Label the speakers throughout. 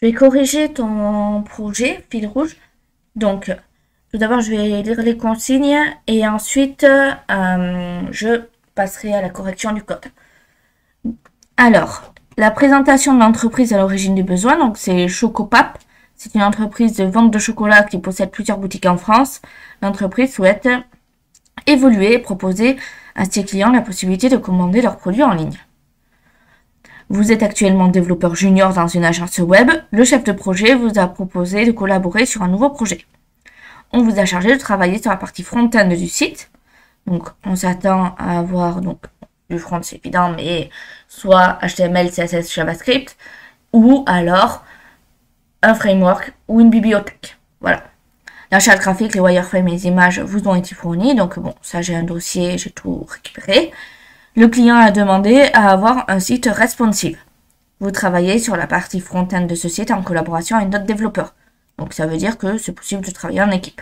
Speaker 1: Je vais corriger ton projet, fil rouge. Donc, tout d'abord, je vais lire les consignes et ensuite, je passerai à la correction du code. Alors, la présentation de l'entreprise à l'origine du besoin, donc c'est Chocopap. C'est une entreprise de vente de chocolat qui possède plusieurs boutiques en France. L'entreprise souhaite évoluer et proposer à ses clients la possibilité de commander leurs produits en ligne. Vous êtes actuellement développeur junior dans une agence web. Le chef de projet vous a proposé de collaborer sur un nouveau projet. On vous a chargé de travailler sur la partie front-end du site. Donc, on s'attend à avoir du front, c'est évident, mais soit HTML, CSS, JavaScript, ou alors un framework ou une bibliothèque. Voilà. La charte graphique, les wireframes et les images vous ont été fournis. Donc, bon, ça, j'ai un dossier, j'ai tout récupéré. Le client a demandé à avoir un site responsive. Vous travaillez sur la partie front-end de ce site en collaboration avec d'autres développeurs. Donc, ça veut dire que c'est possible de travailler en équipe.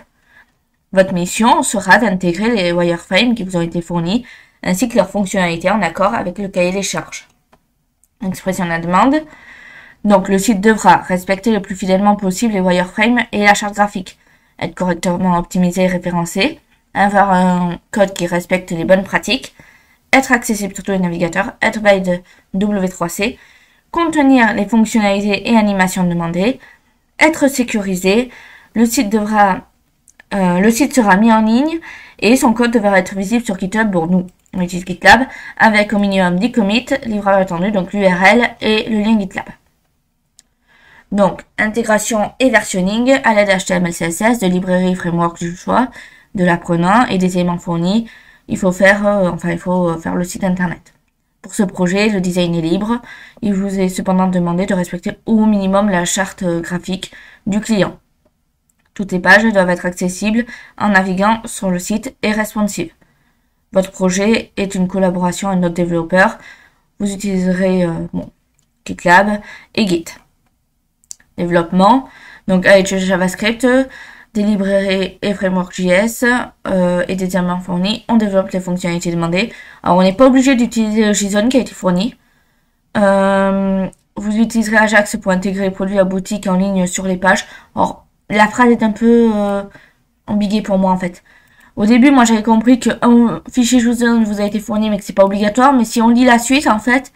Speaker 1: Votre mission sera d'intégrer les wireframes qui vous ont été fournis, ainsi que leurs fonctionnalités en accord avec le cahier des charges. Expression de la demande. Donc, le site devra respecter le plus fidèlement possible les wireframes et la charte graphique, être correctement optimisé et référencé, avoir un code qui respecte les bonnes pratiques, être accessible sur tous les navigateurs, être valide W3C, contenir les fonctionnalités et animations demandées, être sécurisé. Le site sera mis en ligne et son code devra être visible sur GitHub. Bon, nous, on utilise GitLab avec au minimum 10 commits, livrable attendu, donc l'URL et le lien GitLab. Donc, intégration et versionning à l'aide HTML, CSS, de librairies framework du choix, de l'apprenant et des éléments fournis. Il faut faire le site internet. Pour ce projet, le design est libre. Il vous est cependant demandé de respecter au minimum la charte graphique du client. Toutes les pages doivent être accessibles en naviguant sur le site et responsive. Votre projet est une collaboration avec notre développeur. Vous utiliserez GitLab et Git. Développement, donc avec JavaScript, des librairies et framework JS et des éléments fournis, on développe les fonctionnalités demandées. Alors, on n'est pas obligé d'utiliser le JSON qui a été fourni. Vous utiliserez Ajax pour intégrer les produits à boutique en ligne sur les pages. Alors, la phrase est un peu ambiguë pour moi, en fait. Au début, moi, j'avais compris qu'un fichier JSON vous a été fourni, mais que c'est pas obligatoire. Mais si on lit la suite, en fait,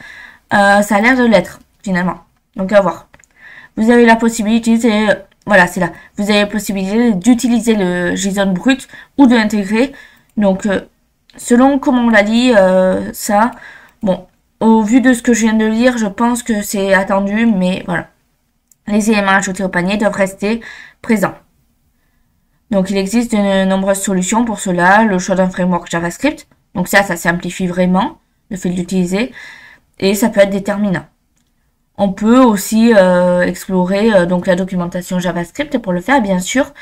Speaker 1: ça a l'air de l'être, finalement. Donc, à voir. Vous avez la possibilité, voilà, c'est là. Vous avez la possibilité d'utiliser le JSON brut ou de l'intégrer. Donc, selon comment on la lit, ça, bon, au vu de ce que je viens de lire, je pense que c'est attendu, mais voilà. Les éléments ajoutés au panier doivent rester présents. Donc, il existe de nombreuses solutions pour cela. Le choix d'un framework JavaScript. Donc, ça simplifie vraiment le fait de l'utiliser. Et ça peut être déterminant. On peut aussi explorer donc la documentation JavaScript pour le faire, bien sûr.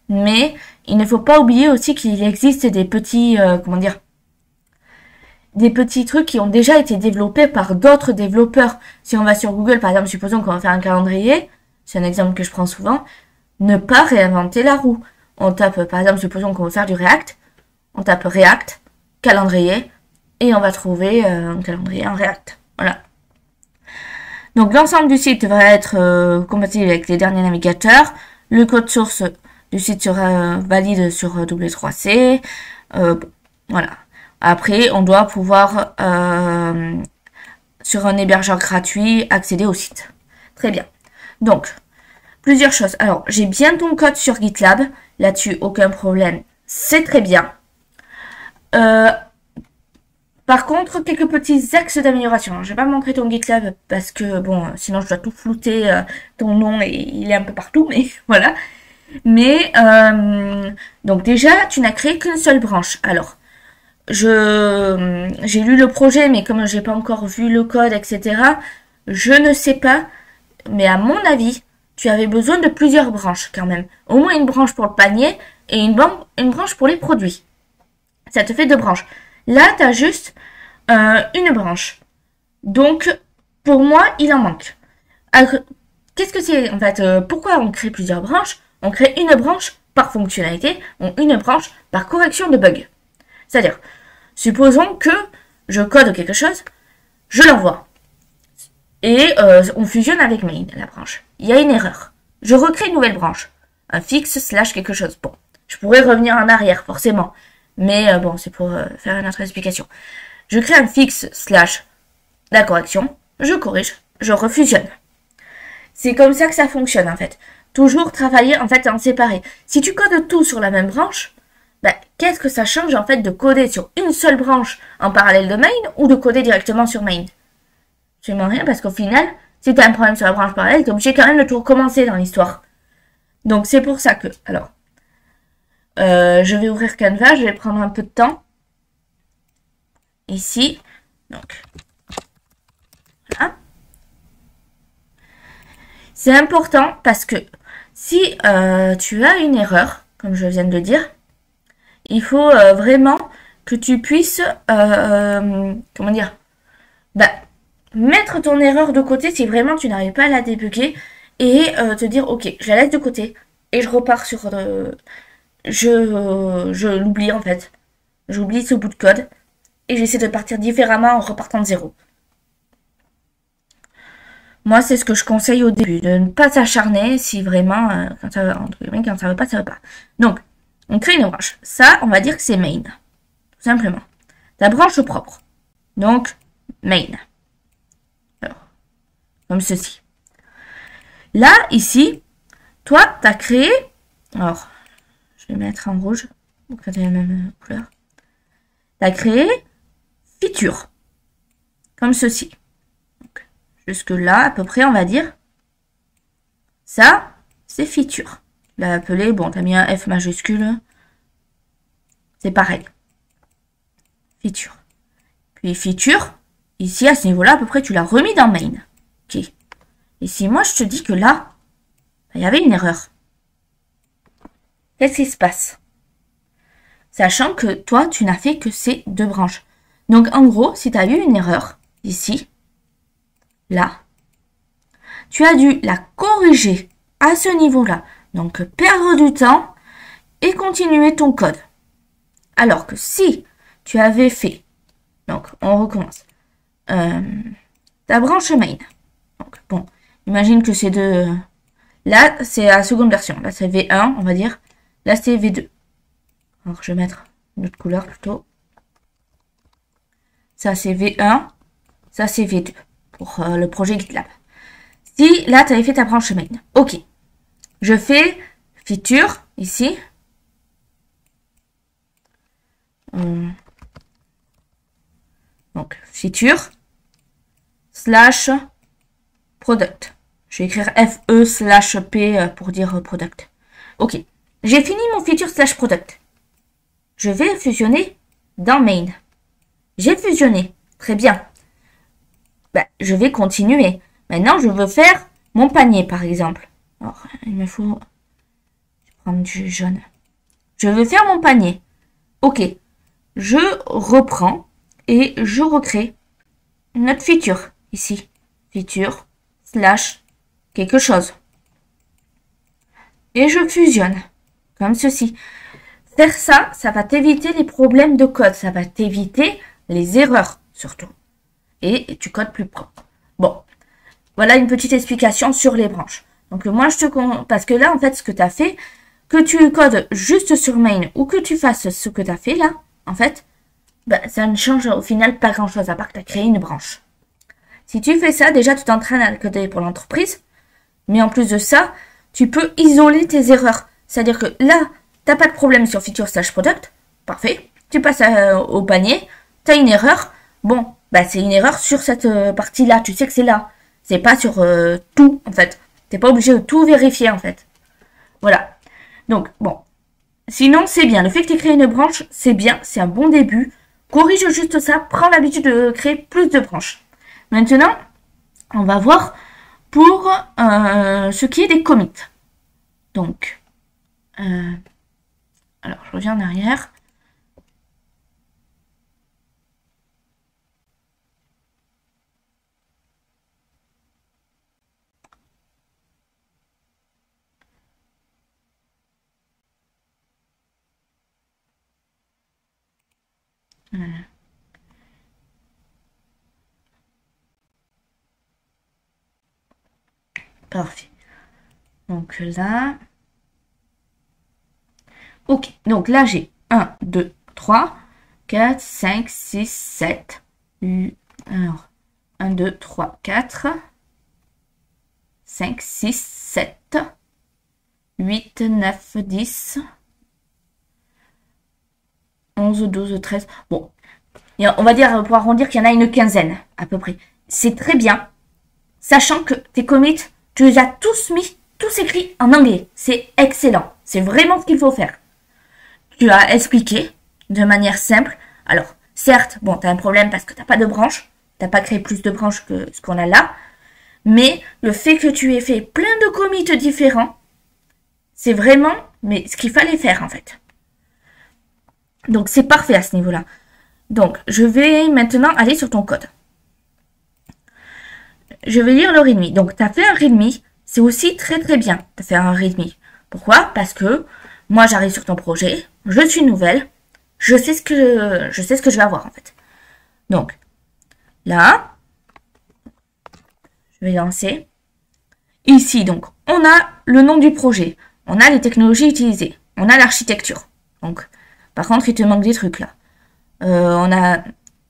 Speaker 1: Mais il ne faut pas oublier aussi qu'il existe des petits, des petits trucs qui ont déjà été développés par d'autres développeurs. Si on va sur Google, par exemple, supposons qu'on va faire un calendrier, c'est un exemple que je prends souvent, ne pas réinventer la roue. On tape, par exemple, supposons qu'on veut faire du React, on tape React, calendrier, et on va trouver un calendrier en React. Voilà. Donc, l'ensemble du site va être compatible avec les derniers navigateurs. Le code source du site sera valide sur W3C. Voilà. Après, on doit pouvoir, sur un hébergeur gratuit, accéder au site. Très bien. Donc, plusieurs choses. Alors, j'ai bien ton code sur GitLab. Là-dessus, aucun problème. C'est très bien. Par contre, quelques petits axes d'amélioration. Je vais pas montrer ton GitLab parce que, bon, sinon je dois tout flouter, ton nom et il est un peu partout, mais voilà. Mais, donc déjà, tu n'as créé qu'une seule branche. Alors, j'ai lu le projet, mais comme j'ai pas encore vu le code, etc., je ne sais pas, mais à mon avis, tu avais besoin de plusieurs branches quand même. Au moins une branche pour le panier et une branche pour les produits. Ça te fait 2 branches. Là, tu as juste une branche. Donc, pour moi, il en manque. Qu'est-ce que c'est en fait pourquoi on crée plusieurs branches? On crée une branche par fonctionnalité, ou une branche par correction de bugs. C'est-à-dire, supposons que je code quelque chose, je l'envoie. et on fusionne avec main, la branche. Il y a une erreur. Je recrée une nouvelle branche. Un fixe slash quelque chose. Bon, je pourrais revenir en arrière, forcément. Mais bon, c'est pour faire une autre explication. Je crée un fixe slash la correction. Je corrige. Je refusionne. C'est comme ça que ça fonctionne, en fait. Toujours travailler, en fait, en séparé. Si tu codes tout sur la même branche, ben, qu'est-ce que ça change, en fait, de coder sur une seule branche en parallèle de main ou de coder directement sur main? Absolument rien, parce qu'au final, si tu as un problème sur la branche parallèle, tu es obligé quand même de tout recommencer dans l'histoire. Donc, c'est pour ça que... Alors, je vais ouvrir Canva, je vais prendre un peu de temps. Ici. Donc, voilà. C'est important parce que si tu as une erreur, comme je viens de le dire, il faut vraiment que tu puisses, comment dire, bah, mettre ton erreur de côté si vraiment tu n'arrives pas à la débugger et te dire ok, je la laisse de côté et je repars sur, je l'oublie en fait, j'oublie ce bout de code et j'essaie de partir différemment en repartant de zéro. Moi, c'est ce que je conseille au début, de ne pas s'acharner si vraiment, quand ça va, entre guillemets, quand ça veut pas, ça veut pas. Donc, on crée une branche. Ça, on va dire que c'est main, tout simplement. Ta branche propre. Donc, main. Alors, comme ceci. Là, ici, toi, tu as créé, alors, je vais mettre en rouge, pour que tu aies la même couleur. Tu as créé feature, comme ceci. Donc, jusque là, à peu près, on va dire. Ça, c'est feature. Tu l'as appelé, bon, tu as mis un F majuscule. C'est pareil. Feature. Puis feature, ici, à ce niveau-là, à peu près, tu l'as remis dans main. Ok. Et si moi, je te dis que là, il y avait une erreur. Qu'est-ce qui se passe? Sachant que toi, tu n'as fait que ces deux branches. Donc, en gros, si tu as eu une erreur, ici, là, tu as dû la corriger à ce niveau-là. Donc, perdre du temps et continuer ton code. Alors que si tu avais fait, donc, on recommence, ta branche main. Donc, bon, imagine que c'est de... Là, c'est la seconde version. Là, c'est V1, on va dire. Là, c'est V2. Alors, je vais mettre une autre couleur plutôt. Ça, c'est V1. Ça, c'est V2 pour le projet GitLab. Si, là, tu avais fait ta branche main. OK. Je fais feature, ici. Donc, feature slash product. Je vais écrire FE slash P pour dire product. OK. J'ai fini mon feature slash product. Je vais fusionner dans main. J'ai fusionné. Très bien. Ben, je vais continuer. Maintenant, je veux faire mon panier, par exemple. Alors, il me faut prendre du jaune. Je veux faire mon panier. OK. Je reprends et je recrée notre feature. Ici. Feature slash quelque chose. Et je fusionne. Comme ceci. Faire ça, ça va t'éviter les problèmes de code. Ça va t'éviter les erreurs, surtout. Et tu codes plus propre. Bon. Voilà une petite explication sur les branches. Donc moi, parce que là, en fait, ce que tu as fait, que tu codes juste sur main ou que tu fasses ce que tu as fait là, en fait, ben, ça ne change au final pas grand-chose, à part que tu as créé une branche. Si tu fais ça, déjà, tu t'entraînes à coder pour l'entreprise. Mais en plus de ça, tu peux isoler tes erreurs. C'est-à-dire que là, tu n'as pas de problème sur feature slash product. Parfait. Tu passes au panier. Tu as une erreur. Bon, bah, c'est une erreur sur cette partie-là. Tu sais que c'est là. C'est pas sur tout, en fait. T'es pas obligé de tout vérifier, en fait. Voilà. Donc, bon. Sinon, c'est bien. Le fait que tu aies créé une branche, c'est bien. C'est un bon début. Corrige juste ça. Prends l'habitude de créer plus de branches. Maintenant, on va voir pour ce qui est des commits. Donc, alors, je reviens en arrière. Voilà. Parfait. Donc là. Ok. Donc là, j'ai 1, 2, 3, 4, 5, 6, 7. Alors, 1, 2, 3, 4. 5, 6, 7. 8, 9, 10. 11, 12, 13. Bon. On va dire, pour arrondir, qu'il y en a une quinzaine, à peu près. C'est très bien. Sachant que tes commits, tu les as tous mis, tous écrits en anglais. C'est excellent. C'est vraiment ce qu'il faut faire. Tu as expliqué de manière simple. Alors, certes, bon, tu as un problème parce que tu n'as pas de branches. Tu n'as pas créé plus de branches que ce qu'on a là. Mais le fait que tu aies fait plein de commits différents, c'est vraiment ce qu'il fallait faire en fait. Donc, c'est parfait à ce niveau-là. Donc, je vais maintenant aller sur ton code. Je vais lire le readme. Donc, tu as fait un readme. C'est aussi très très bien de faire un readme. Pourquoi? Parce que moi, j'arrive sur ton projet. Je suis nouvelle. Je sais ce que je vais avoir en fait. Donc, là, je vais lancer. Ici, donc, on a le nom du projet. On a les technologies utilisées. On a l'architecture. Donc, par contre, il te manque des trucs là.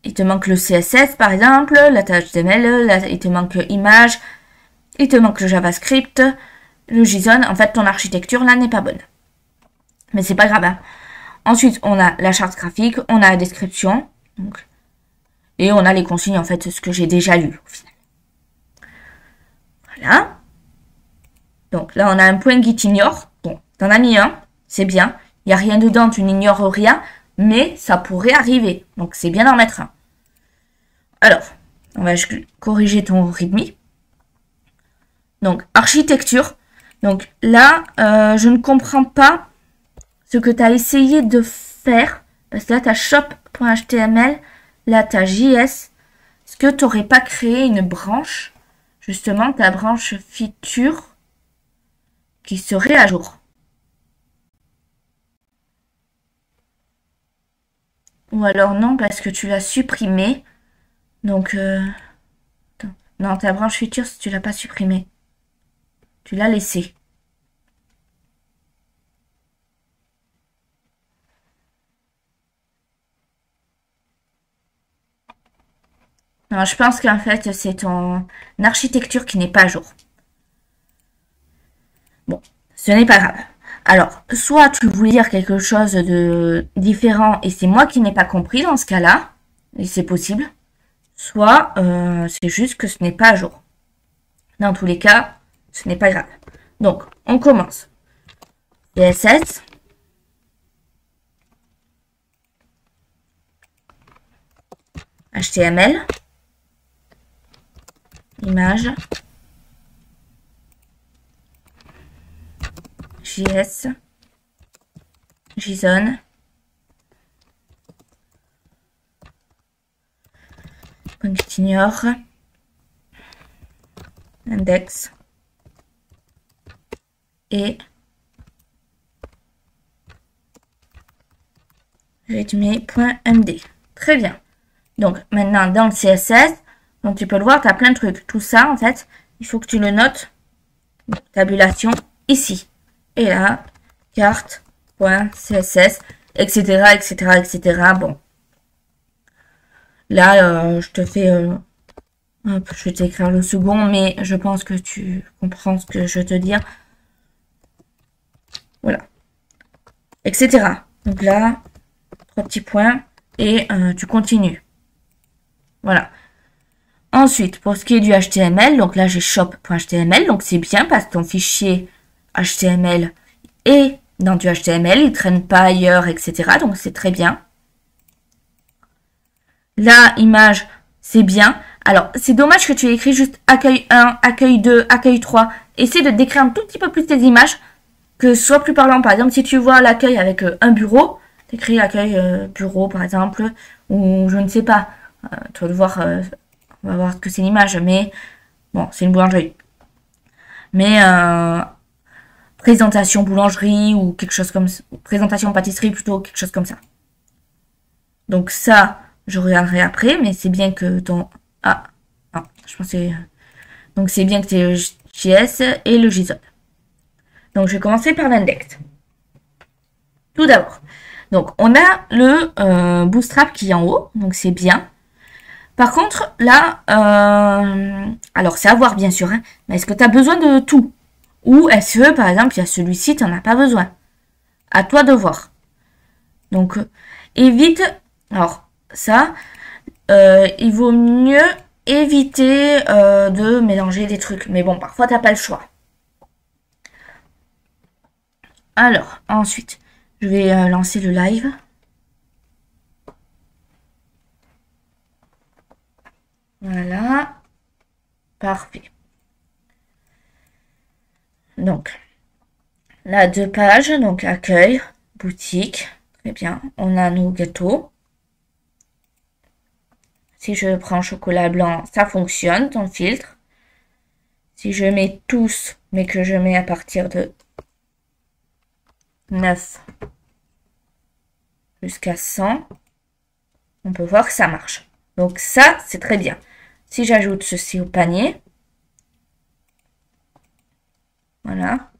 Speaker 1: Il te manque le CSS par exemple, la HTML, il te manque image, il te manque le JavaScript, le JSON. En fait, ton architecture là n'est pas bonne. Mais c'est pas grave. Hein. Ensuite, on a la charte graphique, on a la description, donc, et on a les consignes en fait, ce que j'ai déjà lu au final. Voilà. Donc là, on a un point qui t'ignore. Bon, t'en as mis un, c'est bien. Il n'y a rien dedans, tu n'ignores rien. Mais ça pourrait arriver. Donc, c'est bien d'en mettre un. Alors, on va corriger ton readme. Donc, architecture. Donc, là, je ne comprends pas ce que tu as essayé de faire. Parce que là, tu as shop.html. Là, tu as JS. Est-ce que tu n'aurais pas créé une branche, justement, ta branche feature, qui serait à jour? Ou alors non, parce que tu l'as supprimé. Donc, non, ta branche feature, tu l'as pas supprimée. Tu l'as laissée. Non, je pense qu'en fait, c'est ton architecture qui n'est pas à jour. Bon, ce n'est pas grave. Alors, soit tu voulais dire quelque chose de différent et c'est moi qui n'ai pas compris dans ce cas-là, et c'est possible. Soit c'est juste que ce n'est pas à jour. Dans tous les cas, ce n'est pas grave. Donc, on commence. CSS. HTML. Image. JS. JSON. Point qui t'ignore. Index. Et readme.md. Très bien. Donc, maintenant, dans le CSS, donc tu peux le voir, tu as plein de trucs. Tout ça, en fait, il faut que tu le notes. Donc, tabulation, ici. Et là, carte.css, etc., etc., etc. Bon. Là, je te fais... hop, je vais t'écrire le second, mais je pense que tu comprends ce que je veux te dire. Voilà. Etc. Donc là, 3 petits points. Et tu continues. Voilà. Ensuite, pour ce qui est du HTML, donc là j'ai shop.html, donc c'est bien parce que ton fichier HTML est dans du HTML, il ne traîne pas ailleurs, etc. Donc c'est très bien. La image, c'est bien. Alors, c'est dommage que tu aies écrit juste accueil 1, accueil 2, accueil 3. Essaie de décrire un tout petit peu plus tes images, que ce soit plus parlant. Par exemple, si tu vois l'accueil avec un bureau, t'écris accueil bureau par exemple, ou je ne sais pas. Tu vas le voir, on va voir que c'est l'image, mais bon, c'est une boulangerie. Mais présentation boulangerie ou quelque chose comme ça, présentation pâtisserie plutôt, quelque chose comme ça. Donc ça, je regarderai après, mais c'est bien que ton... Ah, non, je pensais... Donc c'est bien que JS et le JSON. Donc, je vais commencer par l'index. Tout d'abord, donc on a le Bootstrap qui est en haut, donc c'est bien. Par contre, là, alors c'est à voir bien sûr, hein, mais est-ce que tu as besoin de tout? Ou est-ce que, par exemple, il y a celui-ci, tu n'en as pas besoin? À toi de voir. Donc, évite, alors ça, il vaut mieux éviter de mélanger des trucs. Mais bon, parfois, t'as pas le choix. Alors, ensuite, je vais lancer le live. Voilà. Parfait. Donc, là, 2 pages. Donc, accueil, boutique. Très bien. On a nos gâteaux. Si je prends chocolat blanc, ça fonctionne, ton filtre. Si je mets tous, mais que je mets à partir de 9 jusqu'à 100, on peut voir que ça marche. Donc ça, c'est très bien. Si j'ajoute ceci au panier, voilà.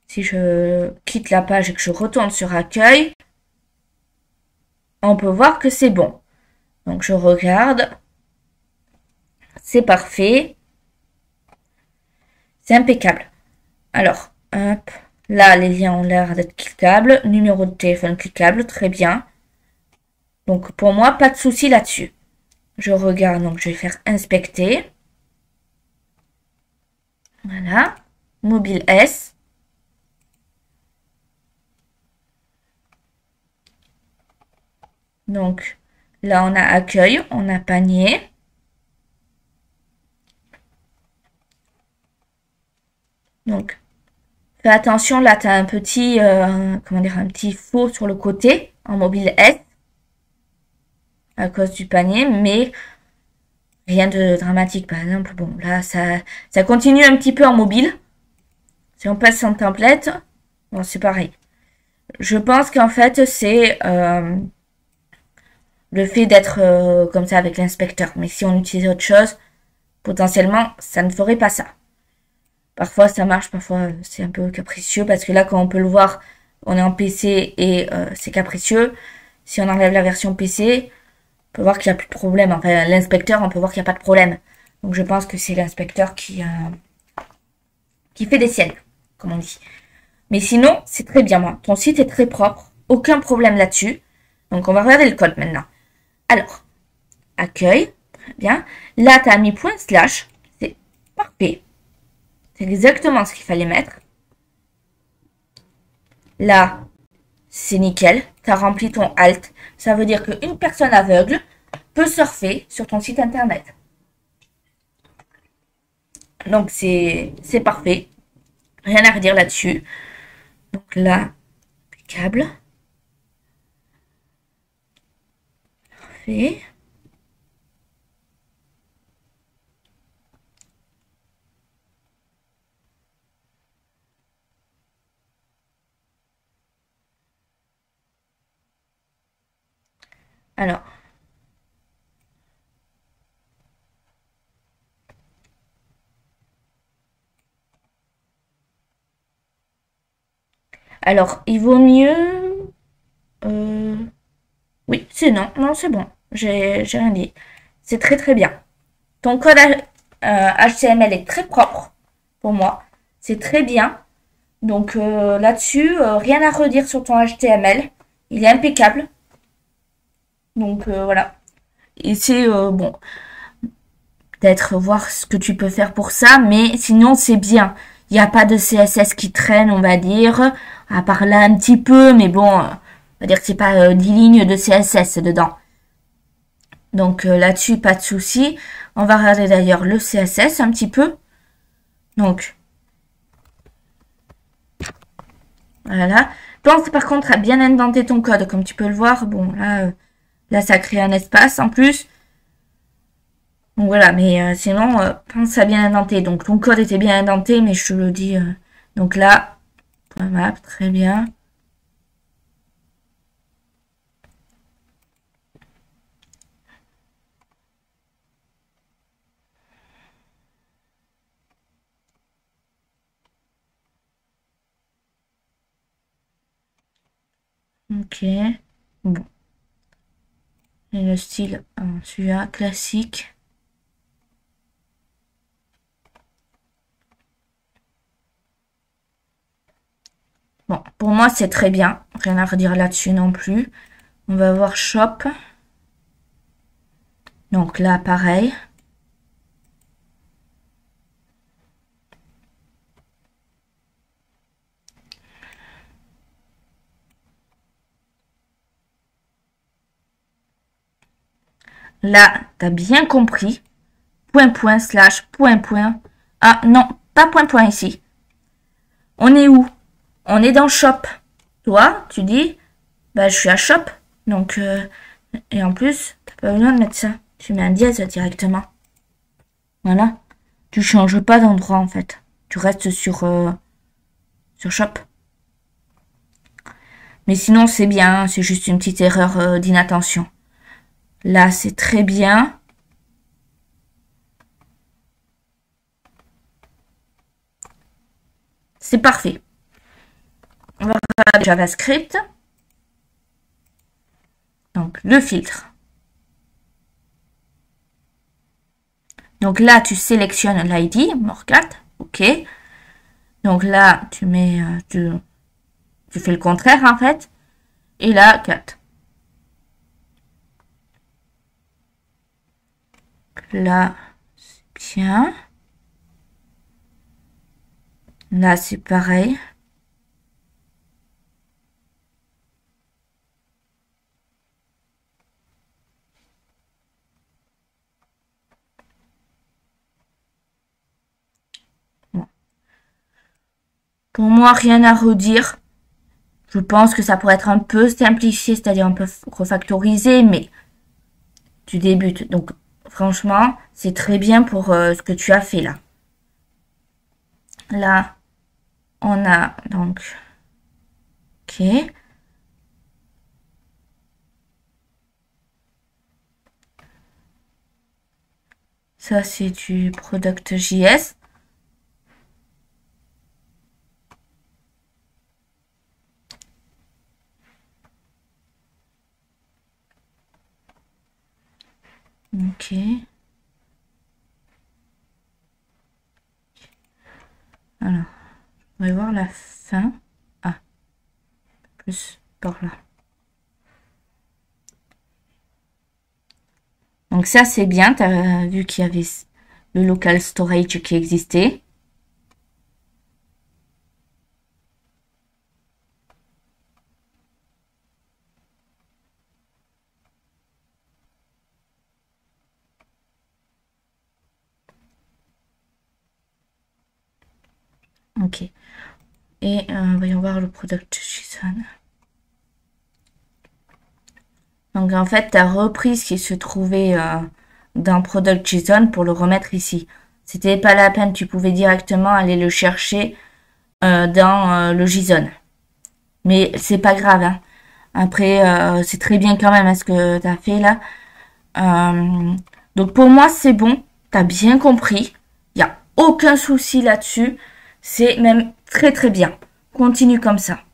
Speaker 1: Si je quitte la page et que je retourne sur accueil, on peut voir que c'est bon. Donc je regarde. C'est parfait. C'est impeccable. Alors, hop. Là, les liens ont l'air d'être cliquables. Numéro de téléphone cliquable, très bien. Donc pour moi, pas de souci là-dessus. Je regarde, donc je vais faire inspecter. Voilà. Mobile S. Donc là, on a accueil, on a panier. Donc, fais attention, là, tu as un petit, comment dire, un petit faux sur le côté en mobile S à cause du panier, mais rien de dramatique. Par exemple, bon, là, ça continue un petit peu en mobile. Si on passe en template, bon, c'est pareil. Je pense qu'en fait, c'est le fait d'être comme ça avec l'inspecteur. Mais si on utilise autre chose, potentiellement, ça ne ferait pas ça. Parfois, ça marche, parfois, c'est un peu capricieux. Parce que là, quand on peut le voir, on est en PC et c'est capricieux. Si on enlève la version PC, on peut voir qu'il n'y a plus de problème. Enfin, l'inspecteur, on peut voir qu'il n'y a pas de problème. Donc, je pense que c'est l'inspecteur qui fait des siennes, comme on dit. Mais sinon, c'est très bien, moi. Ton site est très propre. Aucun problème là-dessus. Donc, on va regarder le code maintenant. Alors, accueil. Très bien. Là, tu as mis point slash. C'est parfait. C'est exactement ce qu'il fallait mettre. Là, c'est nickel. Tu as rempli ton alt. Ça veut dire qu'une personne aveugle peut surfer sur ton site internet. Donc, c'est parfait. Rien à redire là-dessus. Donc là, impeccable. Parfait. Alors, il vaut mieux... oui, c'est non. Non, c'est bon. J'ai rien dit. C'est très très bien. Ton code HTML est très propre pour moi. C'est très bien. Donc là-dessus, rien à redire sur ton HTML. Il est impeccable. Donc voilà. Et c'est bon, peut-être voir ce que tu peux faire pour ça, mais sinon c'est bien. Il n'y a pas de CSS qui traîne, on va dire. À part là un petit peu, mais bon, on va dire que c'est pas 10 lignes de CSS dedans. Donc là-dessus, pas de souci. On va regarder d'ailleurs le CSS un petit peu. Donc, voilà. Pense par contre à bien indenter ton code, comme tu peux le voir. Bon, là ça crée un espace en plus. Donc voilà, mais sinon, pense à bien indenter. Donc ton code était bien indenté, mais je te le dis. Donc là, point map, très bien. Ok. Bon. Et le style, celui-là, classique. Bon, pour moi, c'est très bien. Rien à redire là-dessus non plus. On va voir Shop. Donc là, pareil. Là, t'as bien compris. Point, point, slash, point, point. Ah non, pas point, point ici. On est où? On est dans Shop. Toi, tu dis, bah je suis à Shop. Donc, et en plus, t'as pas besoin de mettre ça. Tu mets un dièse directement. Voilà. Tu changes pas d'endroit en fait. Tu restes sur Shop. Mais sinon, c'est bien. C'est juste une petite erreur d'inattention. Là, c'est très bien. C'est parfait. On va faire JavaScript. Donc, le filtre. Donc là, tu sélectionnes l'ID, Morcat. OK. Donc là, tu mets, tu fais le contraire en fait. Et là, 4. Là, c'est bien. Là, c'est pareil. Bon. Pour moi, rien à redire. Je pense que ça pourrait être un peu simplifié, c'est-à-dire un peu refactorisé, mais tu débutes. Donc, franchement, c'est très bien pour ce que tu as fait là. Là, on a donc... OK. Ça, c'est du Product.js. OK. Alors, on va voir la fin. Ah, plus par là. Donc ça, c'est bien. Tu as vu qu'il y avait le local storage qui existait. OK. Et voyons voir le product.json. Donc en fait, tu as repris ce qui se trouvait dans product.json pour le remettre ici. C'était pas la peine, tu pouvais directement aller le chercher dans le JSON. Mais c'est pas grave. Hein. Après, c'est très bien quand même ce que tu as fait là. Donc pour moi, c'est bon. Tu as bien compris. Il n'y a aucun souci là-dessus. C'est même très très bien. Continue comme ça.